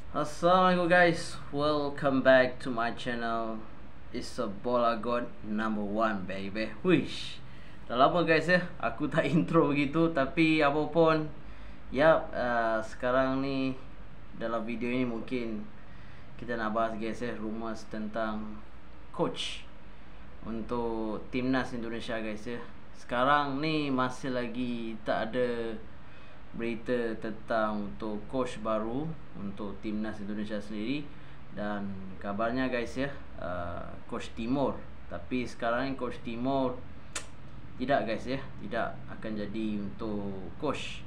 Assalamualaikum guys, welcome back to my channel. It's a Bola God number 1 baby. Wish. Dah lama guys ya, aku tak intro begitu. Tapi apapun, sekarang ni dalam video ini mungkin kita nak bahas guys ya, rumours tentang coach untuk timnas Indonesia guys ya. Sekarang ni masih lagi tak ada berita tentang untuk coach baru untuk timnas Indonesia sendiri. Dan kabarnya guys ya, coach Timor. Tapi sekarang ni coach Timor tidak guys ya, tidak akan jadi untuk coach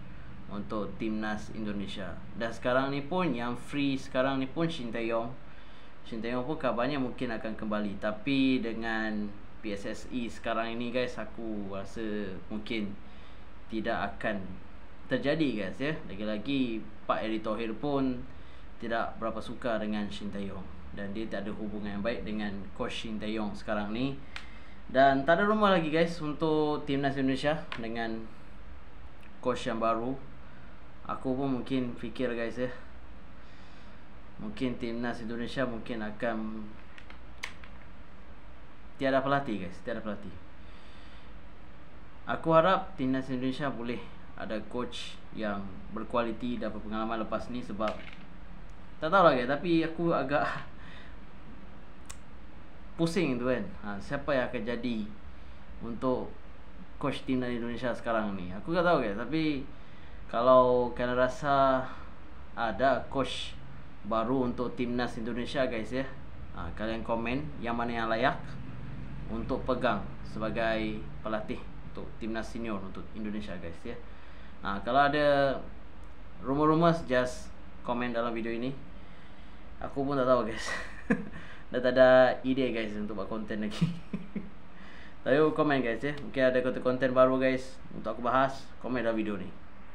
untuk timnas Indonesia. Dan sekarang ni pun yang free sekarang ni pun Shin Tae-yong pun kabarnya mungkin akan kembali. Tapi dengan PSSI sekarang ini guys, aku rasa mungkin tidak akan terjadi guys ya. Lagi-lagi Pak Erick Thohir pun tidak berapa suka dengan Shin Tae-yong, dan dia tak ada hubungan yang baik dengan coach Shin Tae-yong sekarang ni. Dan tak ada rumah lagi guys untuk timnas Indonesia dengan coach yang baru. Aku pun mungkin fikir guys ya, mungkin timnas Indonesia mungkin akan tiada pelatih guys, tiada pelatih. Aku harap timnas Indonesia boleh ada coach yang berkualiti dan berpengalaman lepas ni. Sebab tak tahu lah guys, tapi aku agak pusing tu kan, siapa yang akan jadi untuk coach timnas Indonesia sekarang ni. Aku tak tahu guys, tapi kalau kalian rasa ada coach baru untuk timnas Indonesia guys ya, kalian komen yang mana yang layak untuk pegang sebagai pelatih untuk timnas senior untuk Indonesia guys ya. Kalau ada rumor-rumor, just komen dalam video ini. Aku pun tak tahu guys. Dah tak ada ide guys untuk buat konten lagi. Tapi komen guys ya, mungkin ada konten-konten baru guys untuk aku bahas. Komen dalam video ni.